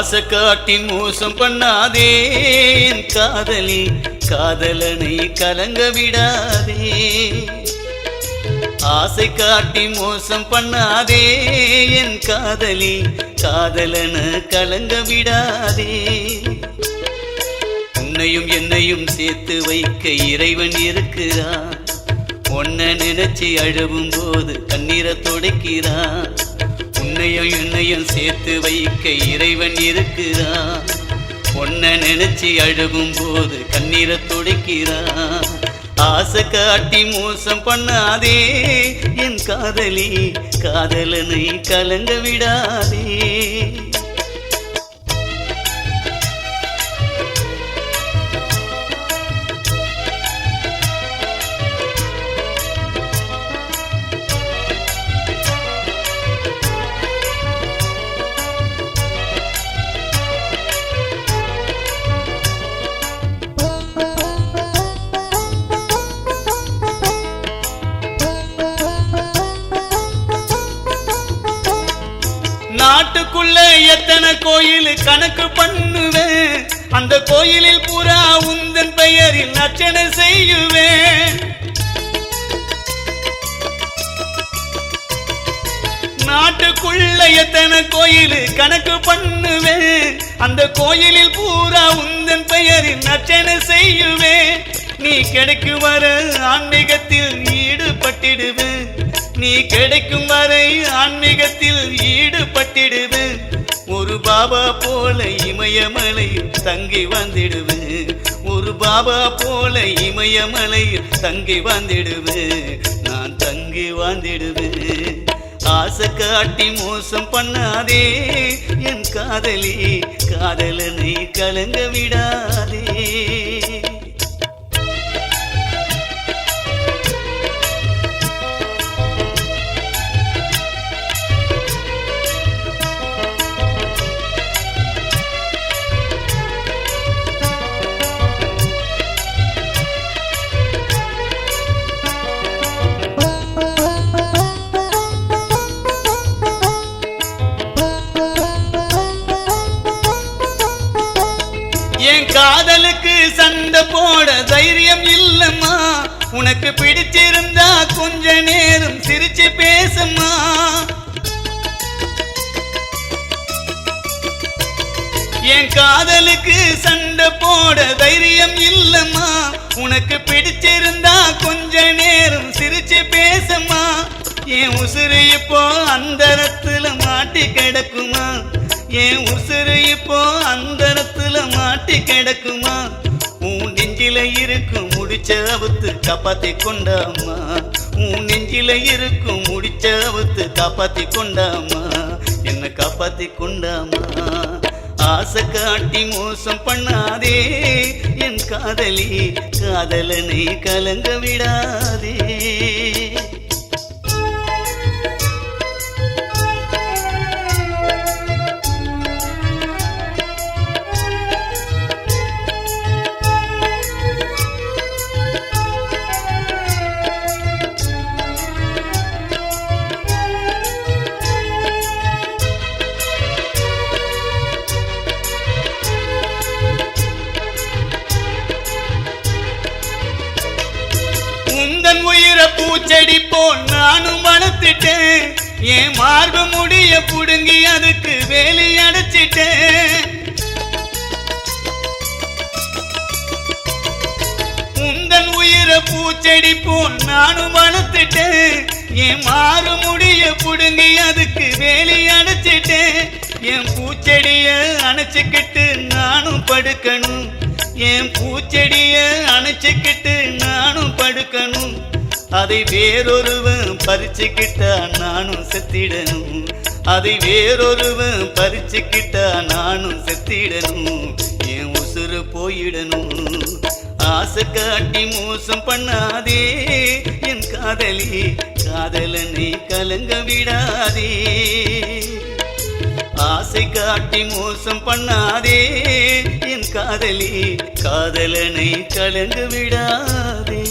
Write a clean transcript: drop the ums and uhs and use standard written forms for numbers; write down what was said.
ஆசை காட்டி மோசம் பண்ணாதே என் காதலி, காதலனை கலங்க விடாதே. ஆசை காட்டி மோசம் பண்ணாதே என் காதலி, காதலன கலங்க விடாதே. உன்னையும் என்னையும் சேர்த்து வைக்க இறைவன் இருக்கிறான். உன்னை நினைச்சு அழுவும் போது கண்ணீரை துடைக்கிறான். உன்னையும் என்னையும் சேர்த்து வைக்க இறைவன் இருக்கிறான். உன்னை நினைச்சு அழுவும் போது கண்ணீரை துடைக்கிறான். ஆசை காட்டி மோசம் பண்ணாதே என் காதலி, காதலனை கலங்க விடாதே. நாட்டுக்குள்ள எத்தனை கோயில் கணக்கு பண்ணுவேன். அந்த கோயிலில் பூரா உந்தன் பெயரில் அர்ச்சனை செய்யுவேன். நாட்டுக்குள்ள எத்தனை கோயில் கணக்கு பண்ணுவேன். அந்த கோயிலில் பூரா உந்தன் பெயரில் அர்ச்சனை செய்யுவேன். நீ கிடைக்கும் வர ஆன்மீகத்தில் ஈடுபட்டிடுவேன். நீ கிடைக்கும் வரை ஆன்மீகத்தில் ஈடுபட்டிடுவேன். ஒரு பாபா போல இமயமலையில் தங்கி வந்திடுவேன். ஒரு பாபா போல இமயமலையில் தங்கி வந்திடுவேன். நான் தங்கி வந்திடுவேன். ஆசை காட்டி மோசம் பண்ணாதே என் காதலி, காதலனை கலங்க விடாதே. என் காதலுக்கு சண்டை போட தைரியம் இல்லம்மா. உனக்கு பிடிச்சிருந்தா கொஞ்ச நேரம் சிரிச்சு பேசுமா. என் காதலுக்கு சண்டை போட தைரியம் இல்லம்மா. உனக்கு பிடிச்சிருந்தா கொஞ்ச நேரம் சிரிச்சு பேசுமா. என் உசுறு இப்போ அந்தரத்துல மாட்டி கிடக்குமா. என் உசுறு இப்போ அந்தரத்துல மாட்டி கிடக்குமா. உன் நெஞ்சில இருக்கும் முடிச்ச அவுத்து காப்பாத்தி கொண்டாமா. உன் நெஞ்சில இருக்கும் முடிச்ச அவுத்து காப்பாத்தி கொண்டாமா. என்ன காப்பாத்தி கொண்டாமா. ஆசை காட்டி மோசம் பண்ணாதே என் காதலி, காதலனை கலங்க விடாதே. உந்தன் உயிரை பூச்செடி போல் நானும் வளர்த்துட்டேன். என் மார்பு முடிய புடுங்கி அதுக்கு வேலி அடைச்சிட்டேன். உந்தன் உயிரை பூச்செடி போல் நானும் வளர்த்துட்டேன். என் மாறு முடிய புடுங்கி அதுக்கு வேலி அடைச்சிட்டேன். என் பூச்செடிய அணைச்சிக்கிட்டு நானும் படுக்கணும். என் பூச்செடிய அணைச்சிக்கிட்டு நானும் படுக்கணும். அதை வேறொருவன் பறிச்சுக்கிட்டா நானும் செத்திடணும். அதை வேறொருவன் பறிச்சுக்கிட்டா நானும் செத்திடணும். என் உசுறு போயிடணும். ஆசை காட்டி மோசம் பண்ணாதே என் காதலி, காதலனை கலங்க விடாதே. ஆசை காட்டி மோசம் பண்ணாதே என் காதலி, காதலனை கலங்க விடாதே.